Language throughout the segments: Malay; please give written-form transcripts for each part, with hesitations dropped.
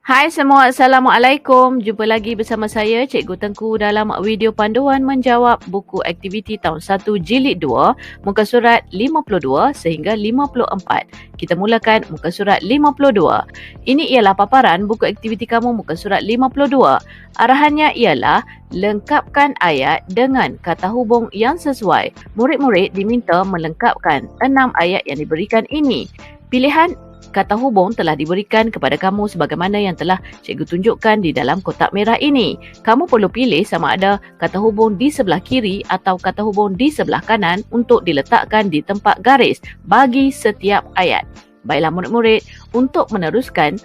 Hai semua, Assalamualaikum. Jumpa lagi bersama saya, Cikgu Tengku dalam video panduan menjawab buku aktiviti tahun 1 jilid 2, muka surat 52 sehingga 54. Kita mulakan muka surat 52. Ini ialah paparan buku aktiviti kamu muka surat 52. Arahannya ialah lengkapkan ayat dengan kata hubung yang sesuai. Murid-murid diminta melengkapkan 6 ayat yang diberikan ini. Pilihan kata hubung telah diberikan kepada kamu sebagaimana yang telah cikgu tunjukkan di dalam kotak merah ini. Kamu perlu pilih sama ada kata hubung di sebelah kiri atau kata hubung di sebelah kanan untuk diletakkan di tempat garis bagi setiap ayat. Baiklah murid-murid, untuk meneruskan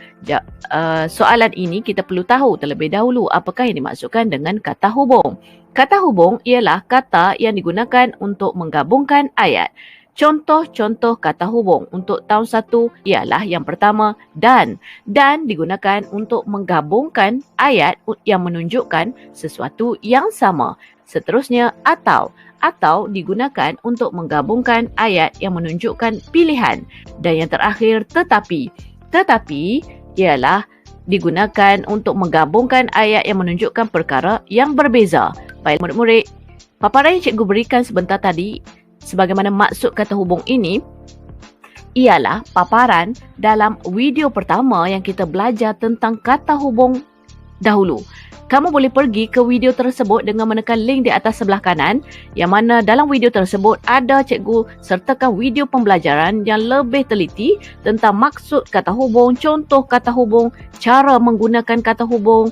soalan ini kita perlu tahu terlebih dahulu apakah yang dimaksudkan dengan kata hubung. Kata hubung ialah kata yang digunakan untuk menggabungkan ayat. Contoh-contoh kata hubung untuk tahun 1 ialah yang pertama dan. Dan digunakan untuk menggabungkan ayat yang menunjukkan sesuatu yang sama. Seterusnya atau. Atau digunakan untuk menggabungkan ayat yang menunjukkan pilihan. Dan yang terakhir tetapi. Tetapi ialah digunakan untuk menggabungkan ayat yang menunjukkan perkara yang berbeza. Baik murid-murid, paparan yang cikgu berikan sebentar tadi sebagaimana maksud kata hubung ini ialah paparan dalam video pertama yang kita belajar tentang kata hubung dahulu. Kamu boleh pergi ke video tersebut dengan menekan link di atas sebelah kanan yang mana dalam video tersebut ada cikgu sertakan video pembelajaran yang lebih teliti tentang maksud kata hubung, contoh kata hubung, cara menggunakan kata hubung.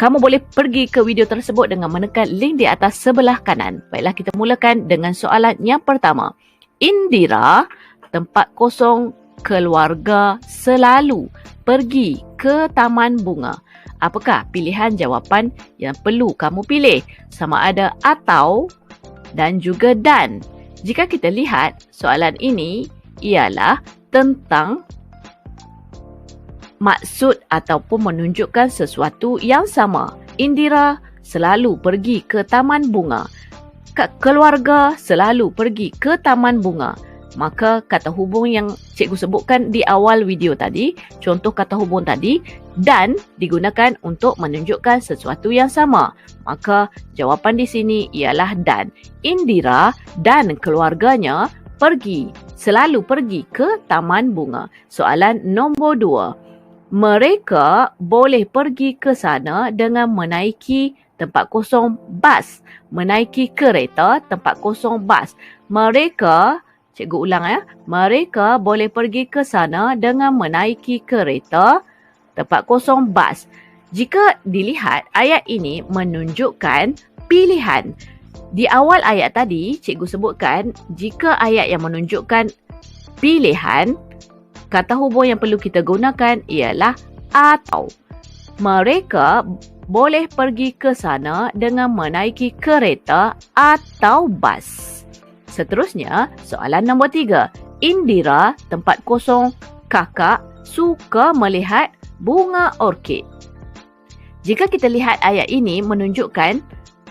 Kamu boleh pergi ke video tersebut dengan menekan link di atas sebelah kanan. Baiklah, kita mulakan dengan soalan yang pertama. Indira, tempat kosong keluarga selalu pergi ke taman bunga. Apakah pilihan jawapan yang perlu kamu pilih? Sama ada atau dan juga dan. Jika kita lihat soalan ini ialah tentang maksud ataupun menunjukkan sesuatu yang sama. Indira selalu pergi ke taman bunga. Keluarga selalu pergi ke taman bunga. Maka kata hubung yang cikgu sebutkan di awal video tadi, contoh kata hubung tadi, dan digunakan untuk menunjukkan sesuatu yang sama. Maka jawapan di sini ialah dan. Indira dan keluarganya selalu pergi ke taman bunga. Soalan nombor 2. Mereka boleh pergi ke sana dengan menaiki tempat kosong bas. Menaiki kereta tempat kosong bas. Mereka, cikgu ulang ya. Mereka boleh pergi ke sana dengan menaiki kereta tempat kosong bas. Jika dilihat, ayat ini menunjukkan pilihan. Di awal ayat tadi, cikgu sebutkan jika ayat yang menunjukkan pilihan, kata hubung yang perlu kita gunakan ialah atau. Mereka boleh pergi ke sana dengan menaiki kereta atau bas. Seterusnya, soalan nombor 3. Indira, tempat kosong kakak, suka melihat bunga orkid. Jika kita lihat ayat ini menunjukkan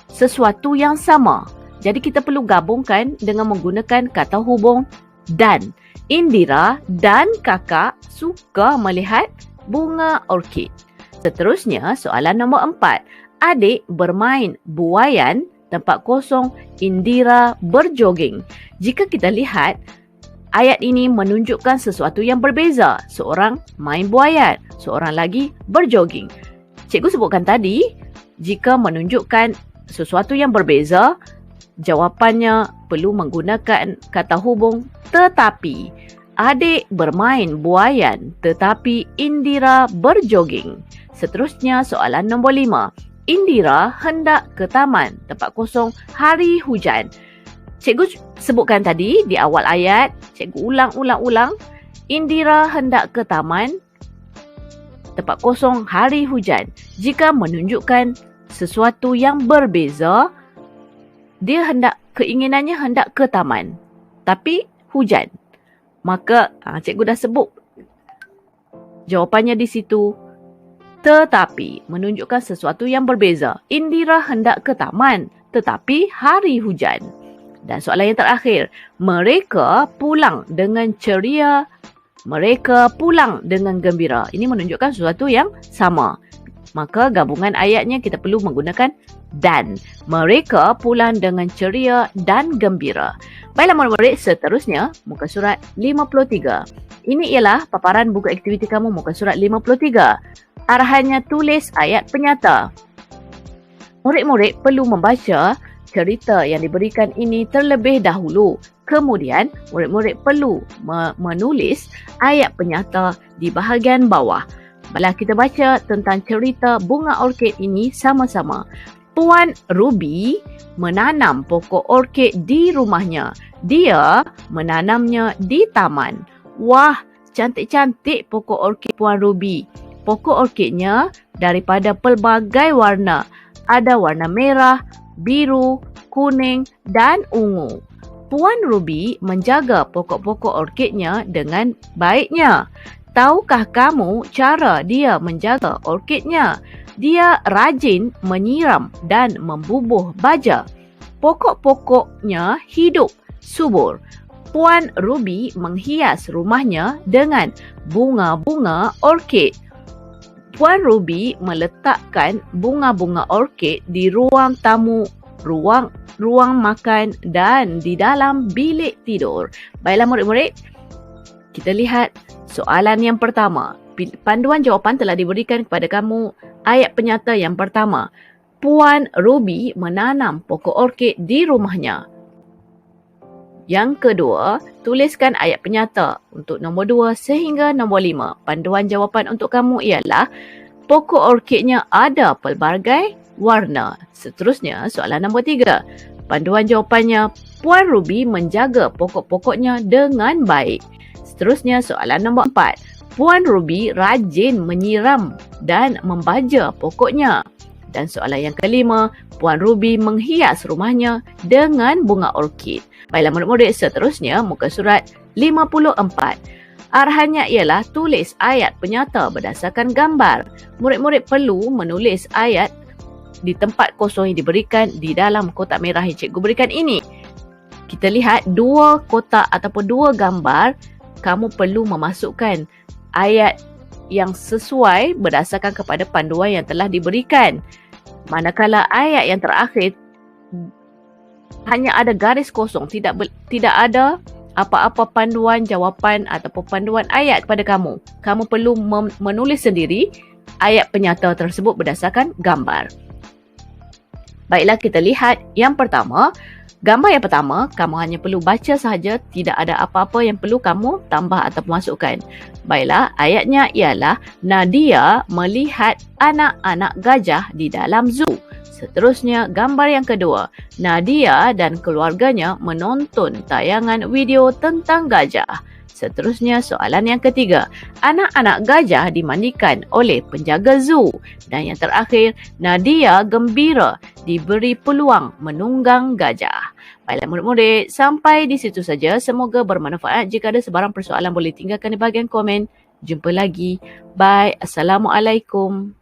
sesuatu yang sama. Jadi kita perlu gabungkan dengan menggunakan kata hubung dan. Indira dan kakak suka melihat bunga orkid. Seterusnya, soalan nombor 4. Adik bermain buaian, tempat kosong Indira berjoging. Jika kita lihat, ayat ini menunjukkan sesuatu yang berbeza. Seorang main buaian, seorang lagi berjoging. Cikgu sebutkan tadi, jika menunjukkan sesuatu yang berbeza, jawapannya perlu menggunakan kata hubung tetapi. Adik bermain buaian tetapi Indira berjoging. Seterusnya soalan nombor 5. Indira hendak ke taman tempat kosong hari hujan. Cikgu sebutkan tadi di awal ayat, cikgu ulang. Indira hendak ke taman tempat kosong hari hujan. Jika menunjukkan sesuatu yang berbeza, dia keinginannya hendak ke taman tapi hujan. Maka cikgu dah sebut jawapannya di situ. Tetapi menunjukkan sesuatu yang berbeza. Indira hendak ke taman tetapi hari hujan. Dan soalan yang terakhir, mereka pulang dengan ceria, mereka pulang dengan gembira. Ini menunjukkan sesuatu yang sama. Maka gabungan ayatnya kita perlu menggunakan dan. Mereka pulang dengan ceria dan gembira. Baiklah murid-murid, seterusnya muka surat 53. Ini ialah paparan buku aktiviti kamu muka surat 53. Arahannya tulis ayat penyata. Murid-murid perlu membaca cerita yang diberikan ini terlebih dahulu. Kemudian, murid-murid perlu menulis ayat penyata di bahagian bawah. Baiklah kita baca tentang cerita bunga orkid ini sama-sama. Puan Ruby menanam pokok orkid di rumahnya. Dia menanamnya di taman. Wah, cantik-cantik pokok orkid Puan Ruby. Pokok orkidnya daripada pelbagai warna. Ada warna merah, biru, kuning dan ungu. Puan Ruby menjaga pokok-pokok orkidnya dengan baiknya. Tahukah kamu cara dia menjaga orkidnya? Dia rajin menyiram dan membubuh baja. Pokok-pokoknya hidup subur. Puan Ruby menghias rumahnya dengan bunga-bunga orkid. Puan Ruby meletakkan bunga-bunga orkid di ruang tamu, ruang makan dan di dalam bilik tidur. Baiklah murid-murid, kita lihat soalan yang pertama. Panduan jawapan telah diberikan kepada kamu. Ayat penyata yang pertama. Puan Ruby menanam pokok orkid di rumahnya. Yang kedua, tuliskan ayat penyata untuk nombor 2 sehingga nombor 5. Panduan jawapan untuk kamu ialah pokok orkidnya ada pelbagai warna. Seterusnya, soalan nombor 3. Panduan jawapannya, Puan Ruby menjaga pokok-pokoknya dengan baik. Seterusnya, soalan nombor 4. Puan Ruby rajin menyiram dan membaja pokoknya. Dan soalan yang kelima, Puan Ruby menghias rumahnya dengan bunga orkid. Baiklah murid-murid, seterusnya muka surat 54. Arahannya ialah tulis ayat penyata berdasarkan gambar. Murid-murid perlu menulis ayat di tempat kosong yang diberikan di dalam kotak merah yang cikgu berikan ini. Kita lihat dua kotak ataupun dua gambar. Kamu perlu memasukkan ayat yang sesuai berdasarkan kepada panduan yang telah diberikan. Manakala ayat yang terakhir hanya ada garis kosong, tidak ada apa-apa panduan jawapan ataupun panduan ayat kepada kamu. Kamu perlu menulis sendiri ayat penyata tersebut berdasarkan gambar. Baiklah kita lihat yang pertama. Gambar yang pertama, kamu hanya perlu baca sahaja, tidak ada apa-apa yang perlu kamu tambah atau masukkan. Baiklah, ayatnya ialah Nadia melihat anak-anak gajah di dalam zoo. Seterusnya, gambar yang kedua, Nadia dan keluarganya menonton tayangan video tentang gajah. Seterusnya, soalan yang ketiga, anak-anak gajah dimandikan oleh penjaga zoo. Dan yang terakhir, Nadia gembira diberi peluang menunggang gajah. Baiklah murid-murid, sampai di situ saja. Semoga bermanfaat. Jika ada sebarang persoalan boleh tinggalkan di bahagian komen. Jumpa lagi. Bye. Assalamualaikum.